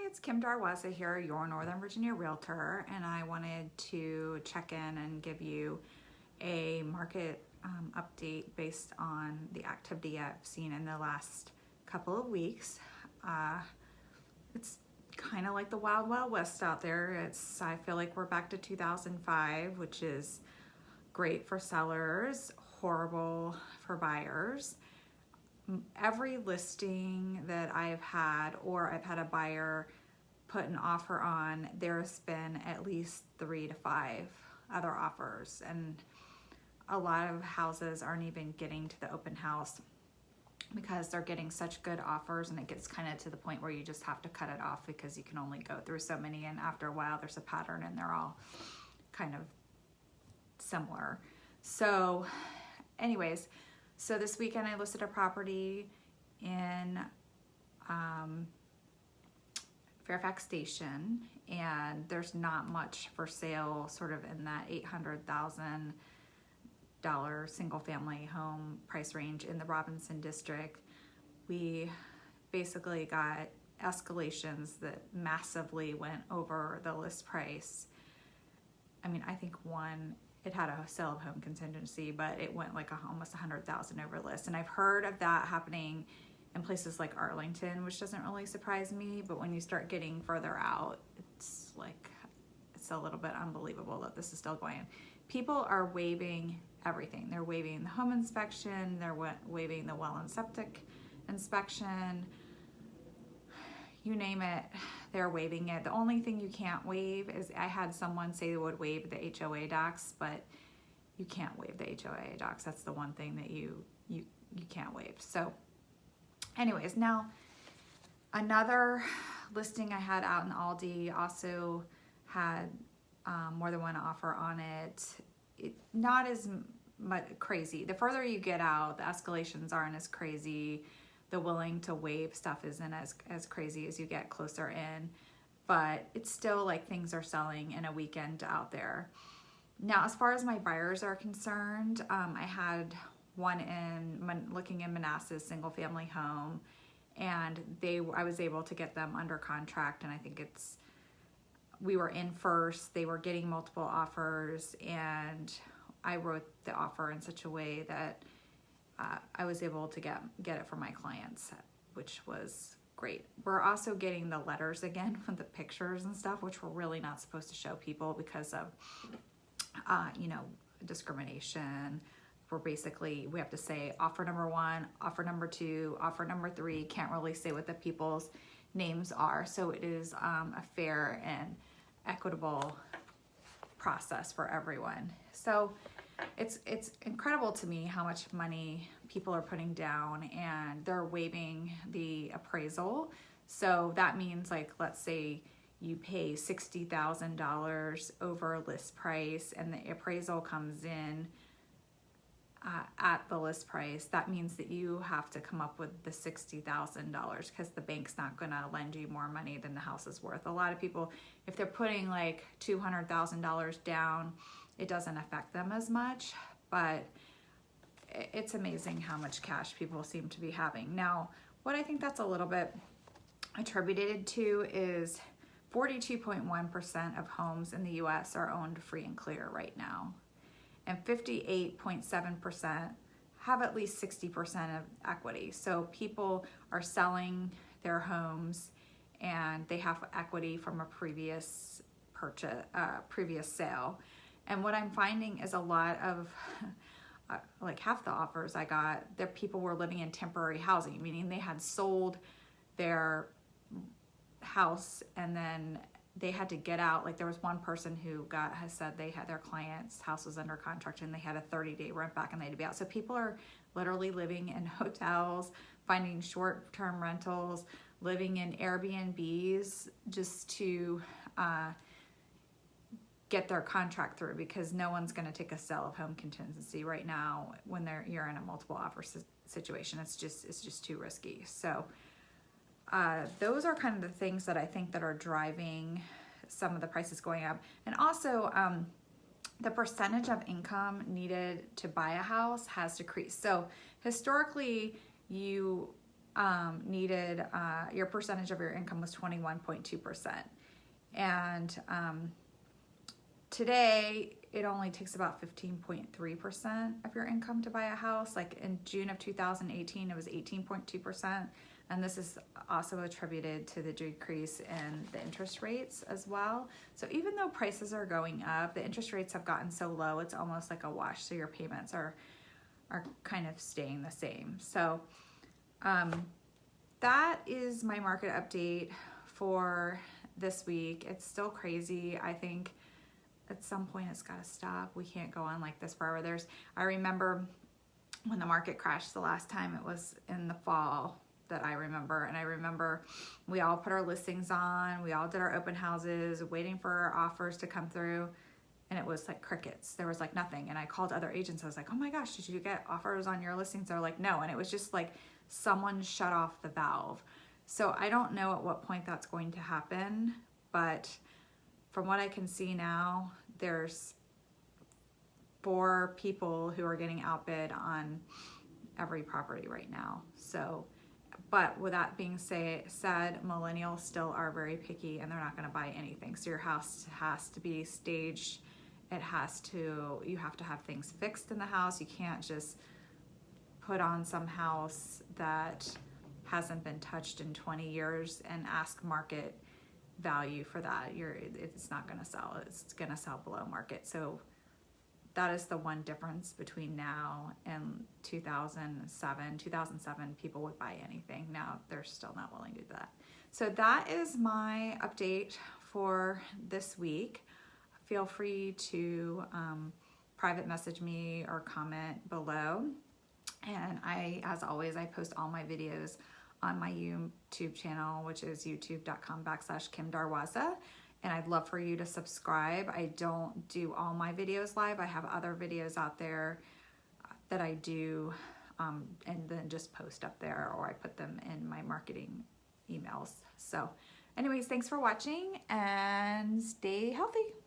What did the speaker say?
Hi, it's Kim Darwaza here, your Northern Virginia realtor, and I wanted to check in and give you a market update based on the activity I've seen in the last couple of weeks. It's kind of like the Wild Wild West out there. I feel like we're back to 2005, which is great for sellers, horrible for buyers. Every listing that I've had, or I've had a buyer put an offer on, there's been at least 3 to 5 other offers, and a lot of houses aren't even getting to the open house because they're getting such good offers, and it gets kind of to the point where you just have to cut it off because you can only go through so many, and after a while there's a pattern and they're all kind of similar. So anyways, so this weekend I listed a property in Fairfax Station, and there's not much for sale sort of in that $800,000 single family home price range in the Robinson district. We basically got escalations that massively went over the list price. I mean, I think it had a sale of home contingency, but it went like almost 100,000 over list. And I've heard of that happening in places like Arlington, which doesn't really surprise me. But when you start getting further out, it's a little bit unbelievable that this is still going. People are waiving everything. They're waiving the home inspection. They're waiving the well and septic inspection. You name it, they're waiving it. The only thing you can't waive is, I had someone say they would waive the HOA docs, but you can't waive the HOA docs. That's the one thing that you can't waive. So anyways, now another listing I had out in Aldi also had more than one offer on it. Not as much crazy. The further you get out, the escalations aren't as crazy. The willing to waive stuff isn't as crazy as you get closer in, but it's still like things are selling in a weekend out there. Now, as far as my buyers are concerned, I had one looking in Manassas, single family home, and I was able to get them under contract, and I think we were in first. They were getting multiple offers, and I wrote the offer in such a way that I was able to get it for my clients, which was great. We're also getting the letters again with the pictures and stuff, which we're really not supposed to show people because of, discrimination. We have to say offer number 1, offer number 2, offer number 3. Can't really say what the people's names are. So it is a fair and equitable process for everyone. So it's incredible to me how much money people are putting down, and they're waiving the appraisal. So that means, like, let's say you pay $60,000 over list price and the appraisal comes in at the list price. That means that you have to come up with the $60,000 because the bank's not going to lend you more money than the house is worth. A lot of people, if they're putting like $200,000 down, it doesn't affect them as much, but it's amazing how much cash people seem to be having. Now, what I think that's a little bit attributed to is 42.1% of homes in the US are owned free and clear right now, and 58.7% have at least 60% of equity. So people are selling their homes and they have equity from a previous sale. And what I'm finding is a lot of, like half the offers I got, that people were living in temporary housing, meaning they had sold their house and then they had to get out. Like there was one person who has said their client's house was under contract and they had a 30-day rent back and they had to be out. So people are literally living in hotels, finding short-term rentals, living in Airbnbs just to get their contract through, because no one's going to take a sale of home contingency right now when you're in a multiple offer situation. It's just too risky. So those are kind of the things that I think that are driving some of the prices going up. And also the percentage of income needed to buy a house has decreased. So historically, needed, your percentage of your income was 21.2%. And today, it only takes about 15.3% of your income to buy a house. Like in June of 2018, it was 18.2%. And this is also attributed to the decrease in the interest rates as well. So even though prices are going up, the interest rates have gotten so low, it's almost like a wash. So your payments are kind of staying the same. So that is my market update for this week. It's still crazy. I think at some point it's got to stop. We can't go on like this forever. I remember when the market crashed the last time, it was in the fall that I remember. And I remember we all put our listings on, we all did our open houses, waiting for our offers to come through. And it was like crickets. There was like nothing. And I called other agents. I was like, oh my gosh, did you get offers on your listings? They're like, no. And it was just like someone shut off the valve. So I don't know at what point that's going to happen, but from what I can see now, there's 4 people who are getting outbid on every property right now. So, but with that being said, millennials still are very picky and they're not going to buy anything. So your house has to be staged. You have to have things fixed in the house. You can't just put on some house that hasn't been touched in 20 years and ask market value for that. It's not going to sell. It's going to sell below market. So that is the one difference between now and 2007. 2007, people would buy anything. Now they're still not willing to do that. So that is my update for this week. Feel free to private message me or comment below. And as always, I post all my videos on my YouTube channel, which is youtube.com/Kim Darwaza. And I'd love for you to subscribe. I don't do all my videos live. I have other videos out there that I do and then just post up there, or I put them in my marketing emails. So anyways, thanks for watching and stay healthy.